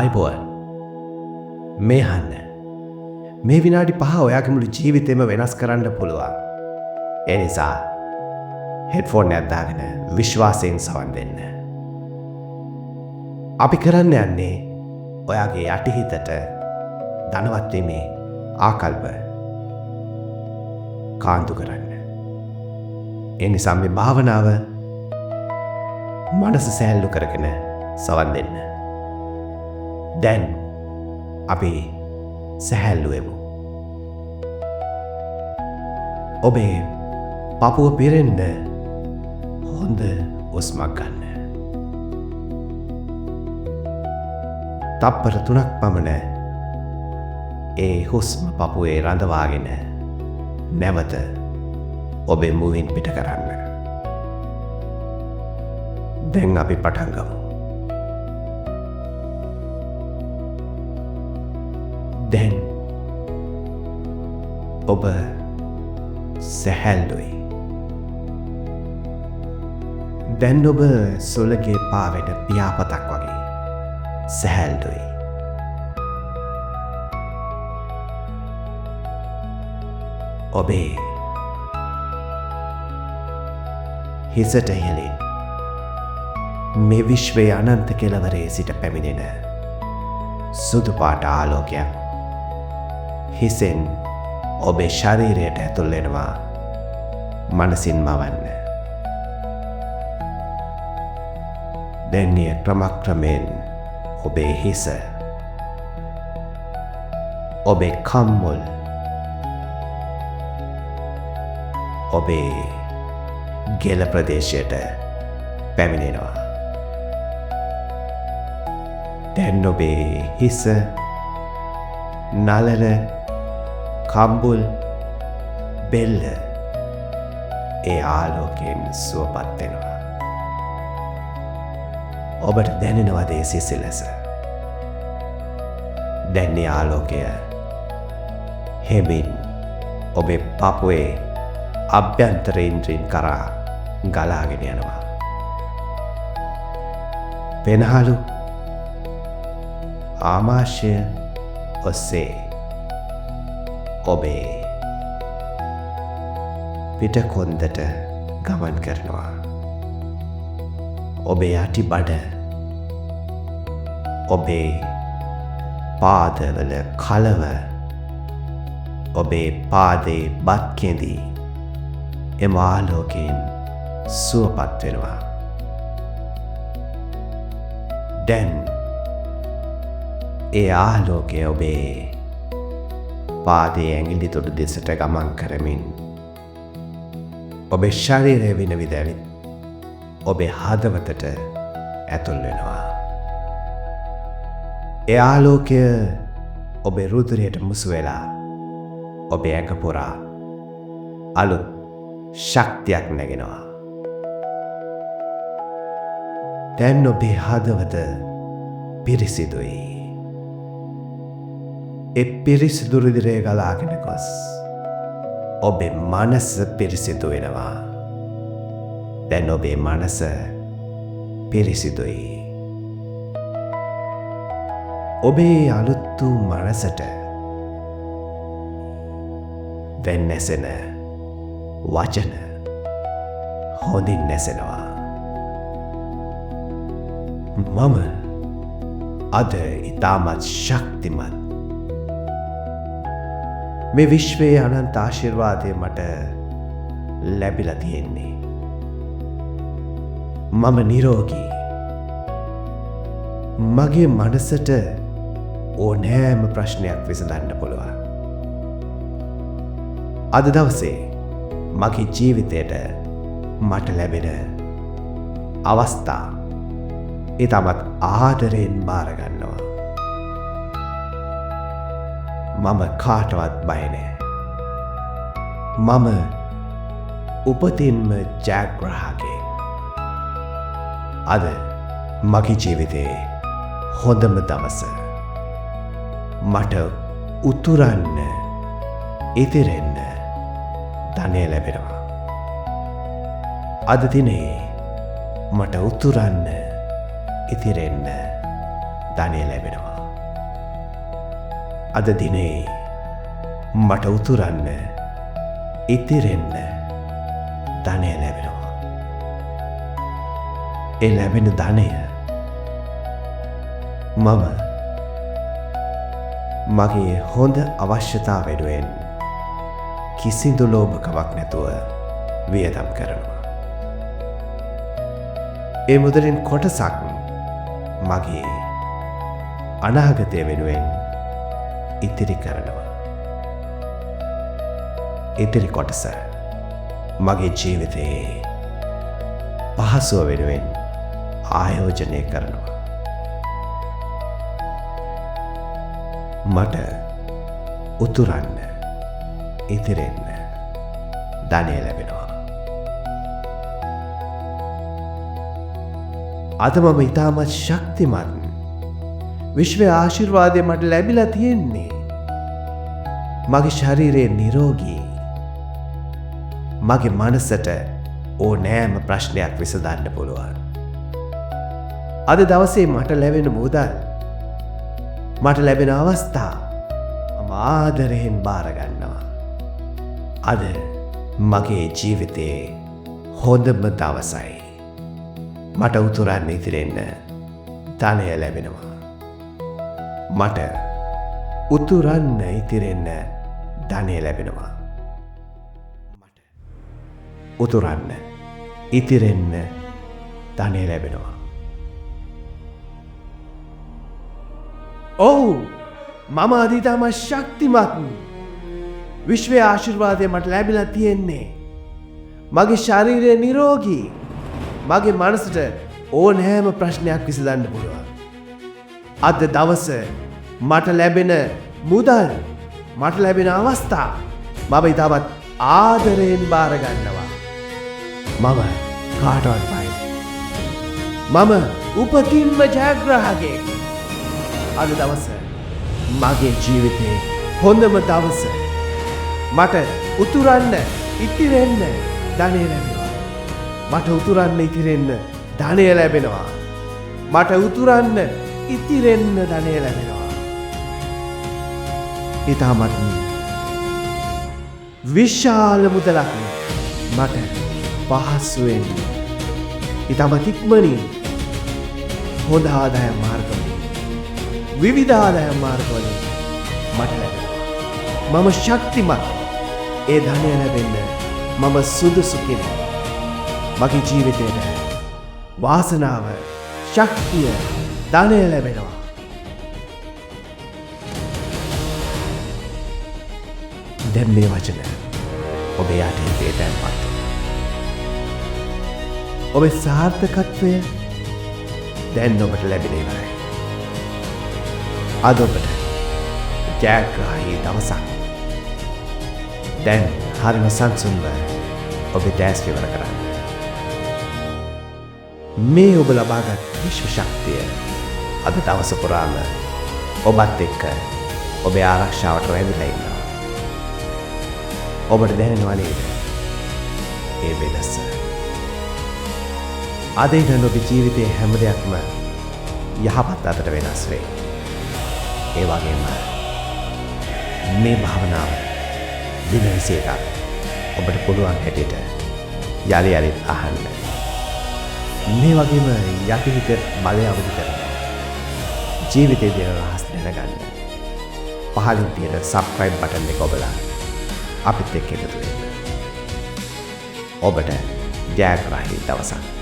ආයිබෝන් මේ හන්න මේ විනාඩි 5 ඔයාගේ මුළු ජීවිතේම වෙනස් කරන්න පුළුවන්. ඒ නිසා හෙඩ්ෆෝන් එකක් දාගෙන විශ්වාසයෙන් සවන් දෙන්න. අපි කරන්න යන්නේ ඔයාගේ යටිහිතට ධනවත් වීමේ ආකල්ප කාන්දු කරන්න. ඒ නිසා මේ භාවනාව මනස සැහැල්ලු කරගෙන සවන් දෙන්න. දැන් අපි සැහැල්ලු වෙමු. ඔබේ පපුව පිරෙන්න හොඳ උස්මක් ගන්න. තප්පර 3ක් පමණ ඒ හුස්ම පපුවේ රඳවාගෙන නැවත ඔබේ මුවින් පිට කරන්න. දැන් අපි පටන් ගමු. දැන් ඔබ සැහැල්ලුයි. දැන් ඔබ සොලගේ පාවෙන පියාපතක් වගේ සැහැල්ලුයි. ඔබේ හිසට ඉහළින් මේ විශ්වයේ අනන්ත කෙළවරේ සිට පැමිණෙන සුදු පාට ආලෝකයක් හිසෙන් ඔබේ ශරීරයට ඇතුල් වෙනවා. මනසින් මවන්න. දැන් එය ක්‍රමක්‍රමයෙන් ඔබේ හිස, ඔබේ කම්මුල්, ඔබේ ගෙල ප්‍රදේශයට පැමිණෙනවා. දැන් ඔබේ හිස, නලල, කම්බුල්, බෙල්ල ඒ ආලෝකයෙන් සුවපත් වෙනවා. ඔබට දැනෙනවද ඒ සිසිලස? දැන් ඒ ආලෝකය හෙමින් ඔබේ පපුවේ අභ්‍යන්තර ඉන්ද්‍රීන් කරා ගලාගෙන යනවා. පෙනහළු ආමාශය ඔස්සේ ඔබේ පිටකොන්දට ගමන් කරනවා. ඔබේ යටිබඩ, ඔබේ පාදවල කලව, ඔබේ පාදේ බත් කෙඳි එම ආලෝකයෙන් සුවපත් වෙනවා. දැන් ඒ ආලෝකය ඔබේ පාදයේ ඇඟිලි තුඩු දෙසට ගමන් කරමින් ඔබේ ශරීරය විනිවිද ඇවිත් ඔබේ හදවතට ඇතුල් වෙනවා. ඒ ආලෝකය ඔබේ රුධිරයට මුසු වෙලා ඔබේ ඇඟ පුරා අලුත් ශක්තියක් නැගෙනවා. දැන් ඔබේ හදවත පිරිසිදුයි. ඒ පිරිසිදු රුධිරය ගලාගෙන ගොස් ඔබේ මනස පිරිසිදු වෙනවා. දැන් ඔබේ මනස පිරිසිදුයි. ඔබේ අලුත් වූ මනසට දැන් නැසෙන වචන හොඳින් නැසෙනවා. මම අද ඉතාමත් ශක්තිමත්. මේ විශ්වයේ අනන්ත ආශිර්වාදය මට ලැබිලා තියෙන්නේ. මම නිරෝගී. මගේ මනසට ඕනෑම ප්‍රශ්නයක් විසඳන්න පුළුවන්. අද දවසේ මගේ ජීවිතයට මට ලැබෙන අවස්ථා ඉතාමත් ආදරයෙන් බාරගන්නවා. මම කාටවත් බය නෑ. මම උපතින්ම ජයග්‍රාහකයෙක්. අද මගේ ජීවිතේ හොඳම දවස. මට උතුරන්න ඉතිරෙන්න ධනය ලැබෙනවා. අද දිනේ මට උතුරන්න ඉතිරෙන්න ධනය ලැබෙනවා. අද දිනේ මට උතුරන්න ඉතිරෙන්න ධනය ලැබෙනවා. ඒ ලැබෙන ධනය මම මගේ හොඳ අවශ්‍යතා වෙනුවෙන් කිසිදු ලෝභකමක් නැතුව වියදම් කරනවා. ඒ මුදලින් කොටසක් මගේ අනාගතය වෙනුවෙන් ඉතිරි කරනවා. ඉතිරි කොටස මගේ ජීවිතයේ පහසුව වෙනුවෙන් ආයෝජනය කරනවා. මට උතුරන්න ඉතිරෙන්න ධනය ලැබෙනවා. අද මම ඉතාමත් ශක්තිමත් විශ්වයේ ආශිර්වාදය මට ලැබිලා තියෙන්නේ. මගේ ශරීරයේ නිරෝගී. මගේ මනසට ඕනෑම ප්‍රශ්නයක් විසඳන්න පුළුවන්. අද දවසේ මට ලැබෙන මුදල්, මට ලැබෙන අවස්ථා මම ආදරයෙන් බාරගන්නවා. අද මගේ ජීවිතයේ හොඳම දවසයි. මට උතුරන්න ඉතිරෙන්න ධනය ලැබෙනවා. මට උතුරන්න ඉතිරෙන්න ධනය ලැබෙනවා. මට උතුරන්න ඉතිරෙන්න ධනය ලැබෙනවා. ඔව්, මම අද ඉතාමත් ශක්තිමත්. විශ්වයේ ආශිර්වාදය මට ලැබිලා තියෙන්නේ. මගේ ශරීරය නිරෝගී. මගේ මනසට ඕනෑම ප්‍රශ්නයක් විසඳන්න පුළුවන්. අද දවස මට ලැබෙන මුදල්, මට ලැබෙන අවස්ථා මම ඉතාමත් ආදරයෙන් බාරගන්නවා. මම කාටවත් බය නැහැ. මම උපතින්ම ජයග්‍රාහකයෙක්. අද දවස මගේ ජීවිතයේ හොඳම දවස. මට උතුරන්න ඉතිරෙන්න ධනය ලැබෙනවා. මට උතුරන්න ඉතිරෙන්න ධනය ලැබෙනවා. මට උතුරන්න ඉතිරෙන්න ධනය ලැබෙනවා. ඉතාමත් විශාල මුදලක් මට පහසුවෙන් ඉතාමත් ඉක්මනින් හොඳ ආදායම් මාර්ගවලින්, විවිධ ආදායම් මාර්ගවලින් මට ලැබෙනවා. මම ශක්තිමත්. ඒ ධනය ලැබෙන්න මම සුදුසු කෙනෙක්. මගේ ජීවිතයට වාසනාව, ශක්තිය, ධනය ලැබෙනවා. දැන් මේ වචන ඔබේ අතීතයේ තැන්පත්. ඔබේ සාර්ථකත්වය දැන් ඔබට ලැබෙන ඉවරයි. අද ඔබට ජයග්‍රාහී දවසක්. දැන් හරිම සංසුන්ව ඔබේ දැස් විවර කරන්න. මේ ඔබ ලබාගත් විශ්ව ශක්තිය අද දවස පුරාම ඔබත් එක්ක ඔබේ ආරක්ෂාවට රැඳිලා ඉන්නවා. ඔබට දැනෙනවා නේද ඒ වෙනස? අද ඉඳන් ඔබේ ජීවිතයේ හැම දෙයක්ම යහපත් අතට වෙනස් වෙයි. ඒ වගේම මේ භාවනාව දින 21ක් ඔබට පුළුවන් හැටියට යලි යලිත් අහන්න. මේ වගේම යටිහිත බලය අවදි කරගන්න. ජීවිතයේ දෙන රහස් දැනගන්න. පහළින් තියෙන සබ්ස්ක්‍රයිබ් බටන් එක ඔබලා අපිත් එක්ක එකතු වෙන්න. ඔබට ජයග්‍රාහී දවසක්.